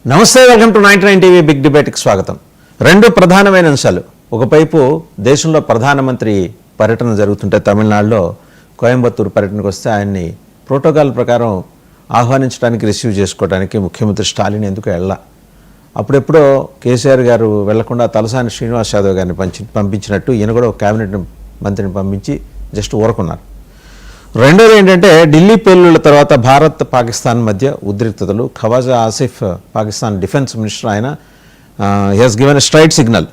నమస్తే, welcome to 99 TV big డిబేట్కి స్వాగతం. రెండు ప్రధానమైన అంశాలు. ఒకవైపు దేశంలో ప్రధానమంత్రి పర్యటన జరుగుతుంటే తమిళనాడులో కోయంబత్తూరు పర్యటనకు వస్తే ఆయన్ని ప్రోటోకాల్ ప్రకారం ఆహ్వానించడానికి రిసీవ్ చేసుకోవడానికి ముఖ్యమంత్రి స్టాలిన్ ఎందుకు వెళ్ళా. అప్పుడెప్పుడో కేసీఆర్ గారు వెళ్లకుండా తలసాని శ్రీనివాస్ యాదవ్ గారిని పంపించినట్టు ఈయన కూడా ఒక క్యాబినెట్ మంత్రిని పంపించి జస్ట్ ఊరుకున్నారు. రెండోది ఏంటంటే, ఢిల్లీ పేలుళ్ల తర్వాత భారత్ పాకిస్తాన్ మధ్య ఉద్రిక్తతలు. ఖవాజా ఆసిఫ్ పాకిస్తాన్ డిఫెన్స్ మినిస్టర్, ఆయన he's given a straight signal.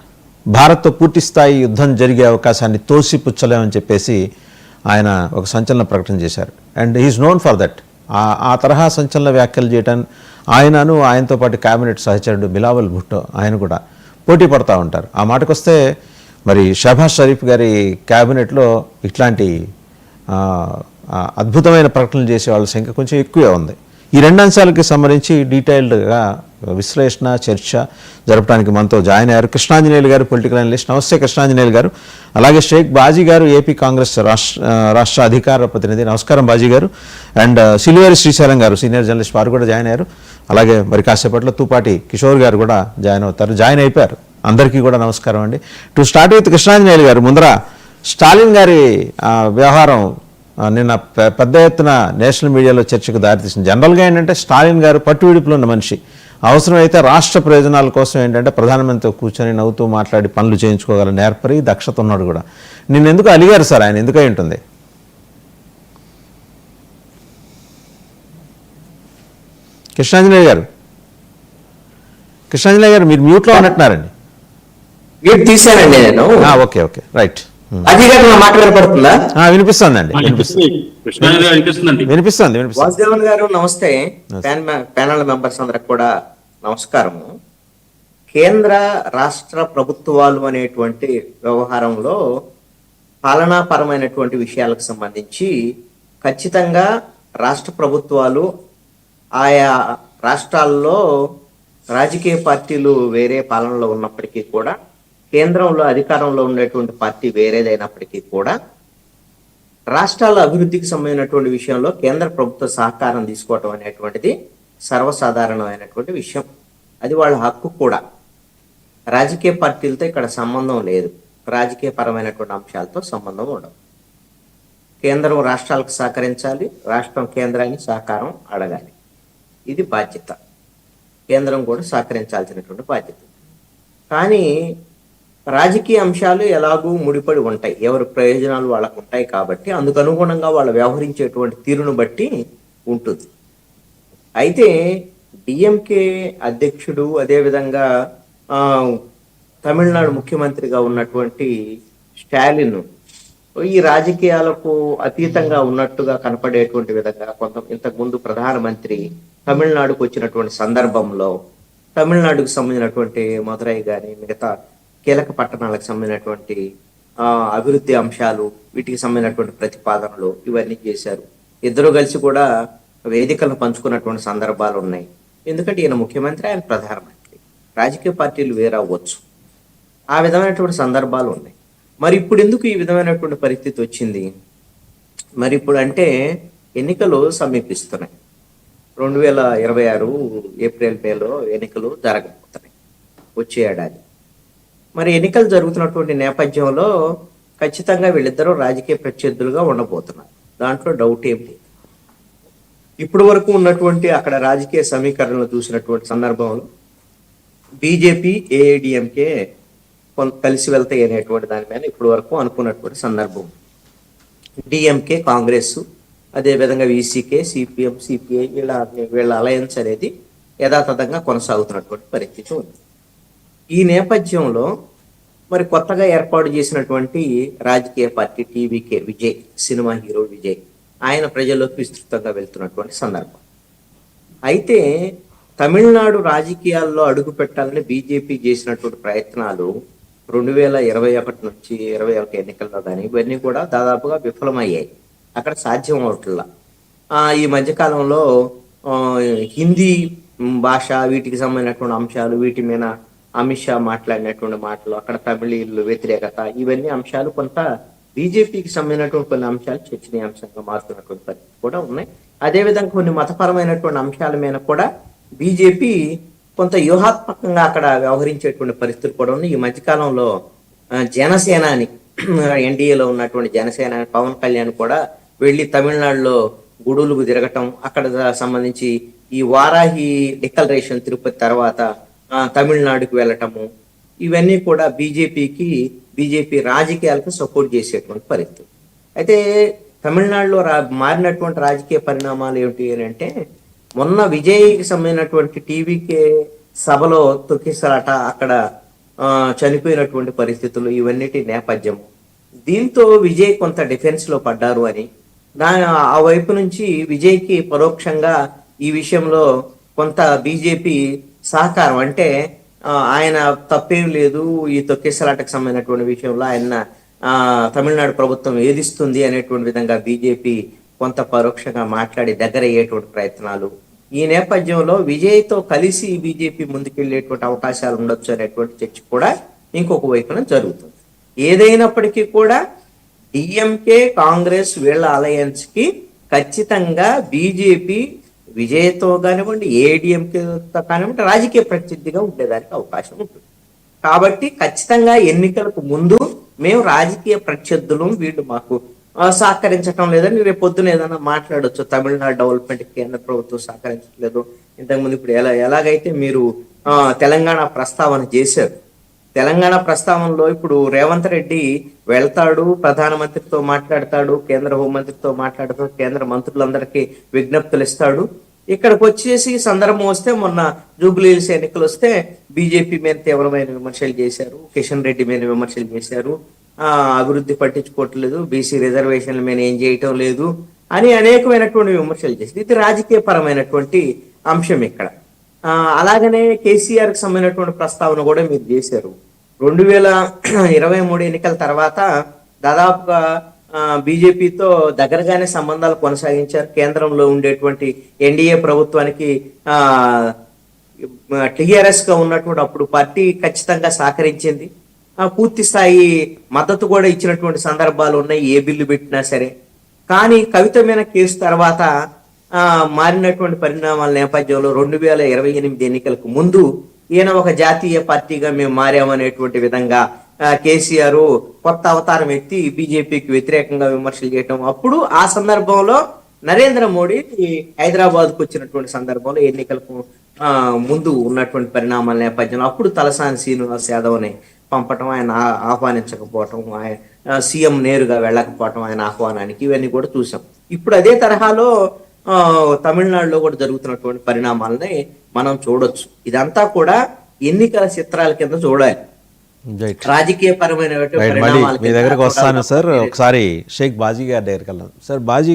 భారత్తో పూర్తి స్థాయి యుద్ధం జరిగే అవకాశాన్ని తోసిపుచ్చలేమని చెప్పేసి ఆయన ఒక సంచలన ప్రకటన చేశారు. And he's known for that. ఆ తరహా సంచలన వ్యాఖ్యలు చేయడం ఆయనను ఆయనతో పాటు క్యాబినెట్ సహచరుడు బిలావల్ భుట్టో ఆయన కూడా పోటీ పడుతూ ఉంటారు. ఆ మాటకొస్తే మరి షహబాజ్ షరీఫ్ గారి క్యాబినెట్లో ఇట్లాంటి అద్భుతమైన ప్రకటనలు చేసే వాళ్ళ సంఖ్య కొంచెం ఎక్కువే ఉంది. ఈ రెండు అంశాలకి సంబంధించి డీటెయిల్డ్గా విశ్లేషణ చర్చ జరపడానికి మనతో జాయిన్ అయ్యారు కృష్ణాంజనేయులు గారు, పొలిటికల్ అనలిస్ట్. నమస్తే కృష్ణాంజనేయులు గారు. అలాగే షేక్ బాజీ గారు, ఏపీ కాంగ్రెస్ రాష్ట్ర అధికార ప్రతినిధి. నమస్కారం బాజీ గారు. అండ్ సిలివేరి శ్రీశైలం గారు, సీనియర్ జర్నలిస్ట్, వారు కూడా జాయిన్ అయ్యారు. అలాగే మరి కాసేపట్లో తూపాటి కిషోర్ గారు కూడా జాయిన్ అయిపోయారు. అందరికీ కూడా నమస్కారం అండి. టు స్టార్ట్ విత్ కృష్ణాంజనేయులు గారు, ముందర స్టాలిన్ గారి వ్యవహారం నిన్న పెద్ద ఎత్తున నేషనల్ మీడియాలో చర్చకు దారితీసింది. జనరల్గా ఏంటంటే స్టాలిన్ గారు పట్టు విడుపులో ఉన్న మనిషి. అవసరమైతే రాష్ట్ర ప్రయోజనాల కోసం ఏంటంటే ప్రధానమంత్రితో కూర్చొని నవ్వుతూ మాట్లాడి పనులు చేయించుకోగల నేర్పరి, దక్షత ఉన్నాడు కూడా. నిన్న ఎందుకు అలిగారు సార్ ఆయన? ఎందుకై ఉంటుంది? కృష్ణాంజనేయ గారు మీరు మ్యూట్లో ఉన్నట్టున్నారండి. మ్యూట్ తీసానండి నేను. Okay okay, right. అది మాట్లాడబడుతుందా? వినిపిస్తుందండి, వినిపిస్తుంది. వాసుదేవన్ గారు నమస్తే. ప్యానల్ మెంబర్స్ అందరికి కూడా నమస్కారము. కేంద్ర రాష్ట్ర ప్రభుత్వాలు అనేటువంటి వ్యవహారంలో పాలనాపరమైనటువంటి విషయాలకు సంబంధించి ఖచ్చితంగా రాష్ట్ర ప్రభుత్వాలు ఆయా రాష్ట్రాల్లో రాజకీయ పార్టీలు వేరే పాలనలో ఉన్నప్పటికీ కూడా, కేంద్రంలో అధికారంలో ఉండేటువంటి పార్టీ వేరేదైనప్పటికీ కూడా, రాష్ట్రాల అభివృద్ధికి సంబంధించినటువంటి విషయంలో కేంద్ర ప్రభుత్వ సహకారం తీసుకోవటం అనేటువంటిది సర్వసాధారణమైనటువంటి విషయం. అది వాళ్ళ హక్కు కూడా. రాజకీయ పార్టీలతో ఇక్కడ సంబంధం లేదు. రాజకీయ పరమైనటువంటి అంశాలతో సంబంధం ఉండదు. కేంద్రం రాష్ట్రాలకు సహకరించాలి, రాష్ట్రం కేంద్రాన్ని సహకారం అడగాలి. ఇది బాధ్యత. కేంద్రం కూడా సహకరించాల్సినటువంటి బాధ్యత. కానీ రాజకీయ అంశాలు ఎలాగూ ముడిపడి ఉంటాయి. ఎవరి ప్రయోజనాలు వాళ్ళకు ఉంటాయి కాబట్టి అందుకు అనుగుణంగా వాళ్ళు వ్యవహరించేటువంటి తీరును బట్టి ఉంటుంది. అయితే డిఎంకే అధ్యక్షుడు, అదేవిధంగా తమిళనాడు ముఖ్యమంత్రిగా ఉన్నటువంటి స్టాలిన్ ఈ రాజకీయాలకు అతీతంగా ఉన్నట్టుగా కనపడేటువంటి విధంగా ఇంతకుముందు ప్రధానమంత్రి తమిళనాడుకు వచ్చినటువంటి సందర్భంలో తమిళనాడుకు సంబంధించినటువంటి మదురై కానీ మిగతా కీలక పట్టణాలకు సంబంధించినటువంటి అభివృద్ధి అంశాలు, వీటికి సంబంధించినటువంటి ప్రతిపాదనలు ఇవన్నీ చేశారు. ఇద్దరు కలిసి కూడా వేదికలను పంచుకున్నటువంటి సందర్భాలు ఉన్నాయి. ఎందుకంటే ఈయన ముఖ్యమంత్రి, ఆయన ప్రధానమంత్రి. రాజకీయ పార్టీలు వేరవ్వచ్చు. ఆ విధమైనటువంటి సందర్భాలు ఉన్నాయి. మరి ఇప్పుడు ఎందుకు ఈ విధమైనటువంటి పరిస్థితి వచ్చింది? మరి ఇప్పుడు అంటే ఎన్నికలు సమీపిస్తున్నాయి. 2026 ఏప్రిల్ మేలో ఎన్నికలు జరగబోతున్నాయి వచ్చే ఏడాది. మరి ఎన్నికలు జరుగుతున్నటువంటి నేపథ్యంలో ఖచ్చితంగా వీళ్ళిద్దరూ రాజకీయ ప్రత్యర్థులుగా ఉండబోతున్నారు. దాంట్లో డౌట్ ఏం లేదు. ఇప్పటి వరకు ఉన్నటువంటి అక్కడ రాజకీయ సమీకరణలు చూసినటువంటి సందర్భంలో బీజేపీ, ఏఐడిఎంకే కలిసి వెళ్తాయి అనేటువంటి దాని మీద ఇప్పటి వరకు అనుకున్నటువంటి సందర్భం. డిఎంకే, కాంగ్రెస్, అదేవిధంగా వీసీకే, సిపిఎం, సిపిఐ వీళ్ళ అలయన్స్ అనేది యథాతథంగా కొనసాగుతున్నటువంటి పరిస్థితి ఉంది. ఈ నేపథ్యంలో మరి కొత్తగా ఏర్పాటు చేసినటువంటి రాజకీయ party TVK, Vijay, cinema hero Vijay, ఆయన ప్రజల్లోకి విస్తృతంగా వెళ్తున్నటువంటి సందర్భం. అయితే తమిళనాడు రాజకీయాల్లో అడుగు పెట్టాలని బీజేపీ చేసినటువంటి ప్రయత్నాలు 2021 నుంచి 21 ఎన్నికల్లో కానీ ఇవన్నీ కూడా దాదాపుగా విఫలమయ్యాయి. అక్కడ సాధ్యం అవట్లా. ఈ మధ్యకాలంలో హిందీ భాష, వీటికి సంబంధించినటువంటి అంశాలు, వీటి మీద అమిత్ షా మాట్లాడినటువంటి మాటలు, అక్కడ తమిళీయులు వ్యతిరేకత, ఇవన్నీ అంశాలు కొంత బీజేపీకి సంబంధించినటువంటి కొన్ని అంశాలు చర్చనీయాంశంగా మారుతున్నటువంటి పరిస్థితి కూడా ఉన్నాయి. అదేవిధంగా కొన్ని మతపరమైనటువంటి అంశాల మీద కూడా బీజేపీ కొంత వ్యూహాత్మకంగా అక్కడ వ్యవహరించేటువంటి పరిస్థితులు కూడా ఉన్నాయి. ఈ మధ్యకాలంలో జనసేనాని ఎన్డీఏలో ఉన్నటువంటి జనసేన పవన్ కళ్యాణ్ కూడా వెళ్ళి తమిళనాడులో గుడులకు తిరగటం, అక్కడ సంబంధించి ఈ వారాహి డిక్లరేషన్ తిరుపతి తర్వాత తమిళనాడుకు వెళ్ళటము, ఇవన్నీ కూడా బీజేపీ రాజకీయాలకు సపోర్ట్ చేసేటువంటి పరిస్థితి. అయితే తమిళనాడులో మారినటువంటి రాజకీయ పరిణామాలు ఏమిటి అని అంటే, మొన్న విజయ్కి సంబంధించినటువంటి టీవీకే సభలో తొక్కిసలాట, అక్కడ చనిపోయినటువంటి పరిస్థితులు, ఇవన్నిటి నేపథ్యం. దీంతో విజయ్ కొంత డిఫెన్స్ లో పడ్డారు అని ఆ వైపు నుంచి విజయ్కి పరోక్షంగా ఈ విషయంలో కొంత బీజేపీ సహకారం, అంటే ఆయన తప్పేం లేదు ఈ తొక్కిసలాటకు సంబంధించినటువంటి విషయంలో ఆయన తమిళనాడు ప్రభుత్వం వేధిస్తుంది అనేటువంటి విధంగా బీజేపీ కొంత పరోక్షంగా మాట్లాడి దగ్గర అయ్యేటువంటి ప్రయత్నాలు. ఈ నేపథ్యంలో విజయ్తో కలిసి బీజేపీ ముందుకెళ్లేటువంటి అవకాశాలు ఉండొచ్చు అనేటువంటి చర్చ కూడా ఇంకొక వైపున జరుగుతుంది. ఏదైనప్పటికీ కూడా డిఎంకే కాంగ్రెస్ వీళ్ళ అలయన్స్ కి ఖచ్చితంగా బీజేపీ విజయ్తో కానివ్వండి, ఏడీఎంకేతో కానివ్వండి రాజకీయ ప్రత్యర్థిగా ఉండేదానికి అవకాశం ఉంటుంది. కాబట్టి ఖచ్చితంగా ఎన్నికలకు ముందు మేము రాజకీయ ప్రత్యర్థులు, వీళ్ళు మాకు సహకరించడం లేదని రేపు పొద్దున ఏదైనా మాట్లాడొచ్చు. తమిళనాడు డెవలప్మెంట్ కేంద్ర ప్రభుత్వం సహకరించట్లేదు. ఇంతకుముందు ఇప్పుడు ఎలాగైతే మీరు తెలంగాణ ప్రస్తావన చేశారు, తెలంగాణ ప్రస్తావనలో ఇప్పుడు రేవంత్ రెడ్డి వెళ్తాడు, ప్రధానమంత్రితో మాట్లాడతాడు, కేంద్ర హోంమంత్రితో మాట్లాడతాడు, కేంద్ర మంత్రులందరికీ విజ్ఞప్తులు ఇస్తాడు. ఇక్కడికి వచ్చేసి సందర్భం వస్తే మొన్న జూబ్లీహిల్స్ ఎన్నికలు వస్తే బీజేపీ మీద తీవ్రమైన విమర్శలు చేశారు, కిషన్ రెడ్డి మీద విమర్శలు చేశారు, అభివృద్ధి పట్టించుకోవట్లేదు, బీసీ రిజర్వేషన్ల మీద ఏం చేయటం లేదు అని అనేకమైనటువంటి విమర్శలు చేశారు. ఇది రాజకీయ పరమైనటువంటి అంశం ఇక్కడ. అలాగనే కేసీఆర్ కి సంబంధించినటువంటి ప్రస్తావన కూడా మీరు చేశారు. 2023 ఎన్నికల తర్వాత దాదాపుగా బీజేపీతో దగ్గరగానే సంబంధాలు కొనసాగించారు. కేంద్రంలో ఉండేటువంటి ఎన్డీఏ ప్రభుత్వానికి టిఆర్ఎస్ గా ఉన్నటువంటి అప్పుడు పార్టీ ఖచ్చితంగా సహకరించింది, పూర్తి స్థాయి మద్దతు కూడా ఇచ్చినటువంటి సందర్భాలు ఉన్నాయి, ఏ బిల్లు పెట్టినా సరే. కానీ కవిత మీద కేసు తర్వాత మారినటువంటి పరిణామాల నేపథ్యంలో 2028 ఎన్నికలకు ముందు ఈయన ఒక జాతీయ పార్టీగా మేము మారామనేటువంటి విధంగా కేసీఆర్ కొత్త అవతారం ఎత్తి బీజేపీకి వ్యతిరేకంగా విమర్శలు చేయటం. అప్పుడు ఆ సందర్భంలో నరేంద్ర మోడీ హైదరాబాద్కు వచ్చినటువంటి సందర్భంలో ఎన్నికలకు ముందు ఉన్నటువంటి పరిణామాల నేపథ్యంలో అప్పుడు తలసాని శ్రీనివాస్ యాదవ్ని పంపటం, ఆయన ఆహ్వానించకపోవటం, ఆయన సీఎం నేరుగా వెళ్ళకపోవటం ఆయన ఆహ్వానానికి, ఇవన్నీ కూడా చూసాం. ఇప్పుడు అదే తరహాలో తమిళనాడులో కూడా జరుగుతున్నటువంటి పరిణామాలని మనం చూడొచ్చు. ఇదంతా కూడా ఎన్నికల చిత్రాల కింద చూడాలి, రాజకీయ పరమైన మీ దగ్గరకు వస్తాను సార్. ఒకసారి షేక్ బాజీ గారి దగ్గరికి వెళ్దాం. సార్ బాజీ గారు,